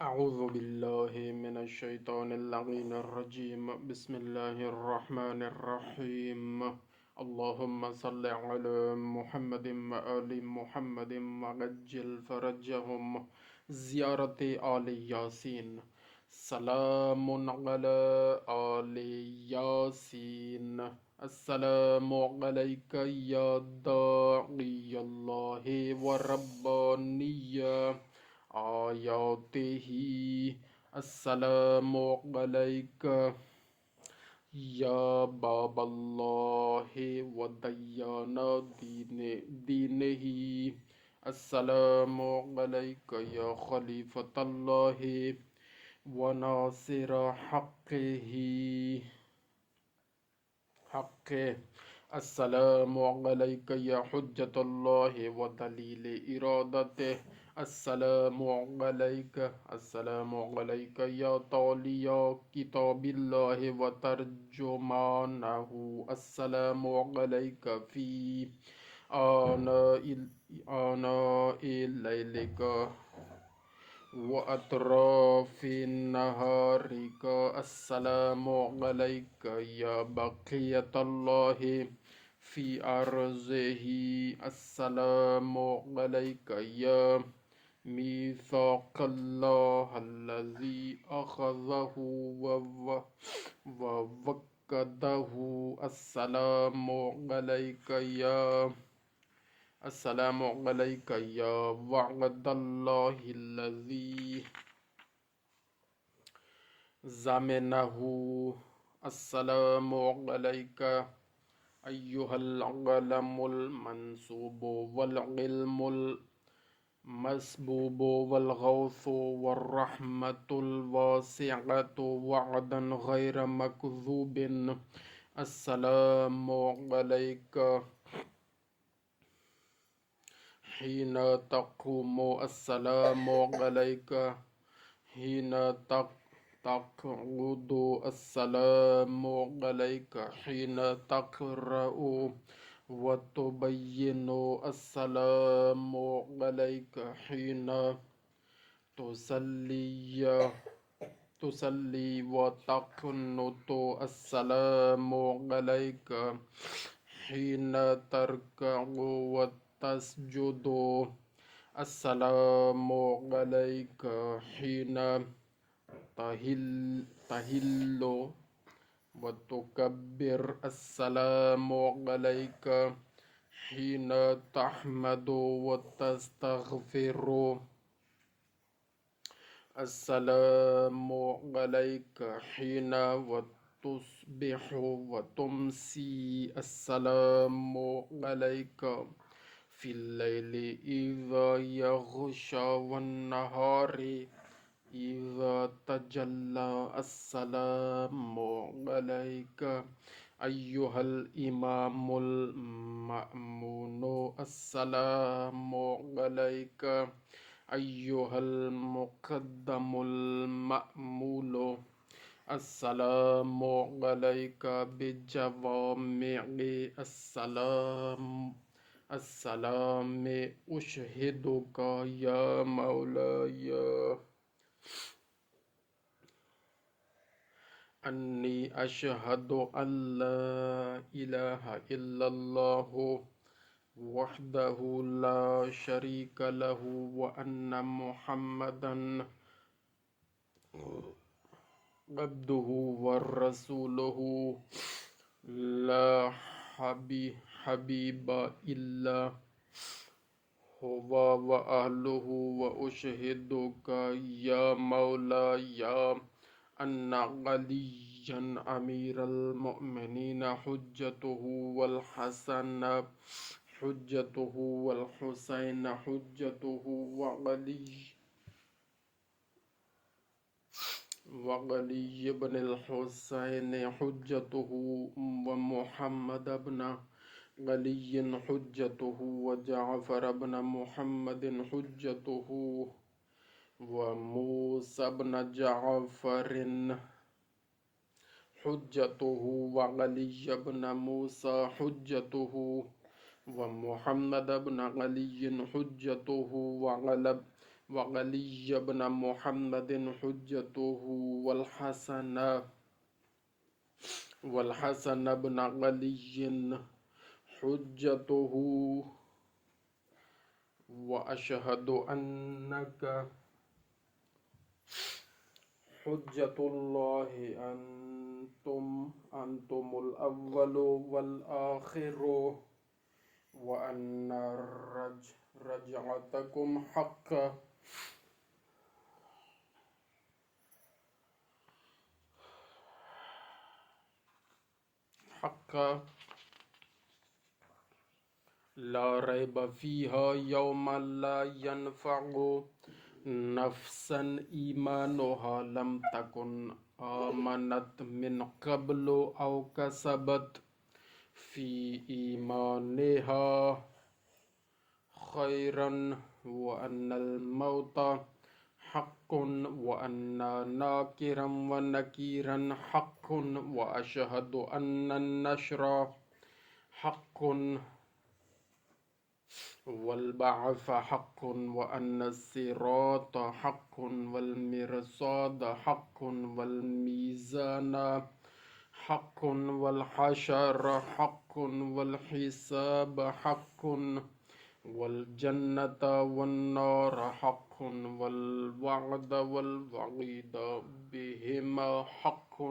أعوذ بالله من الشيطان اللعين الرجيم. بسم الله الرحمن الرحيم. اللهم صل على محمد وآل محمد وعجل فرجهم. زيارة آل ياسين. سلام على آل ياسين. السلام عليك يا داعي الله وربانية آياته. السلام عليك يا باب الله وديان دينه. السلام عليك يا خليفة الله وناصر حقه. السلام عليك يا حجة الله ودليل إرادته. السلام عليك يا طالي كتاب الله وترجمانه. السلام عليك في آناء الليل وأطراف نهارك. السلام عليك يا بقية الله في أرضه. السلام عليك يا ميثاق الله الذي أخذه ووكده. السلام عليك يا وعد الله الذي زمنه. السلام عليك أيها العلم المنسوب والعلم المسبوب والغوث والرحمة الواسعة وعدا غير مكذوب. السلام عليك حين تقوم. السلام عليك حين تقعد. السلام عليك حين تقرأ وتبين. السلام عليك حين تصلي وتقنط. السلام عليك حين تركع وتسجد. السلام عليك حين تهل وتكبر. السلام عليك حين تحمد وتستغفر. السلام عليك حين تصبح وتمسي. السلام عليك في الليل إذا يغشى والنهار إذا تجلى. السلام عليك أيها الإمام المأمون. السلام عليك أيها المقدم المأمول. السلام عليك بجوامع السلام أشهدك يا مولاي أني أشهد أن لا إله إلا الله وحده لا شريك له وأن محمدا عبده ورسوله لا حبيب إلا هو وأهله. وأشهدك يا مولاي أن عليا أمير المؤمنين حجته والحسن حجته والحسين حجته وعلي بن الحسين حجته ومحمد بن علي حجته وجعفر بن محمد حجته وموسى بن جعفر حجته وعلي بن موسى حجته ومحمد بن علي حجته وعلي بن محمد حجته والحسن بن علي حجته. وأشهد أنك حجة الله. أنتم الأول والآخر، وأن رجعتكم حقا لا ريب فيها يوم لا ينفع نفسا إيمانها لم تكن آمنت من قبل أو كسبت في إيمانها خيرا، وأن الموت حق، وأن ناكرا ونكيرا حق، وأشهد أن النشر حق، والبعث حق، وأن الصراط حق، والمرصاد حق، والميزان حق، والحشر حق، والحساب حق، والجنة والنار حق، والوعد والوعيد بهما حق.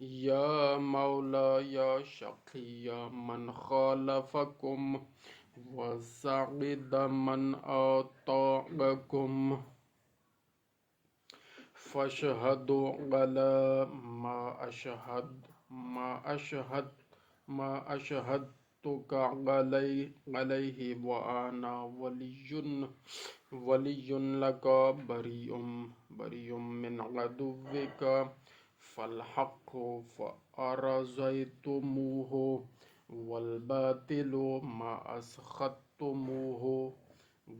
يا مولاي شقي من خالفكم، وسعد من أطاعكم. فاشهدوا على ما أشهدتك عليه، وأنا ولي لك بريء من عدوك. فالحق فأرزيتموه، والباطل ما أسخطتموه،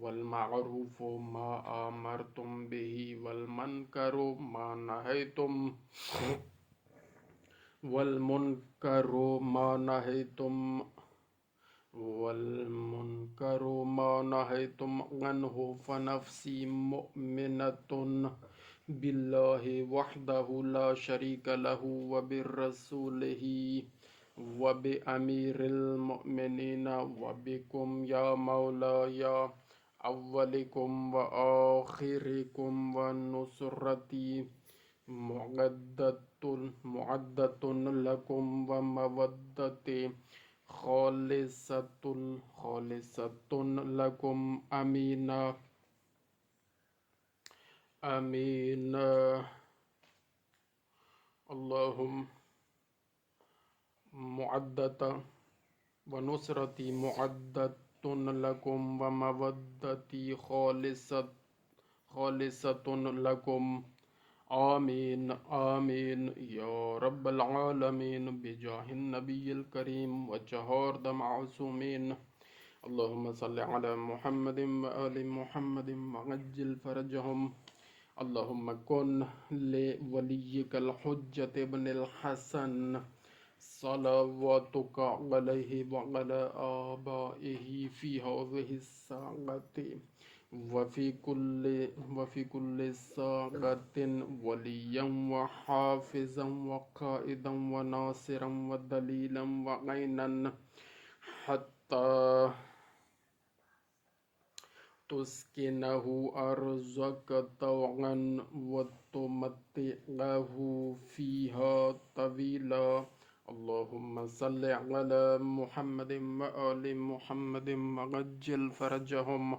والمعروف ما أمرتم به، والمنكر ما نهيتم عنه. فنفسي مؤمنة بالله وحده لا شريك له، وبرسوله، وبأمير المؤمنين، وبكم يا مولاي، أولكم وآخركم، ونصرتي معدة لكم، ومودتي خالصة لكم. آمين آمين. اللهم معدة، ونصرتي معدة لكم، ومودتي خالصة لكم. آمين آمين يا رب العالمين، بجاه النبي الكريم وجهار معصومين. اللهم صل على محمد وآل محمد وعجل فرجهم. اللهم كن لوليك الحجة بن الحسن صلواتك عليه وعلى آبائه في هذه الساعة وفي كل ساعة وليا وحافظا وقائدا وناصرا ودليلا وعينا، حتى تسكنه أرزك طوعا وتمتعه فيها طويلا. اللهم صل على محمد وآل محمد وعجل فرجهم.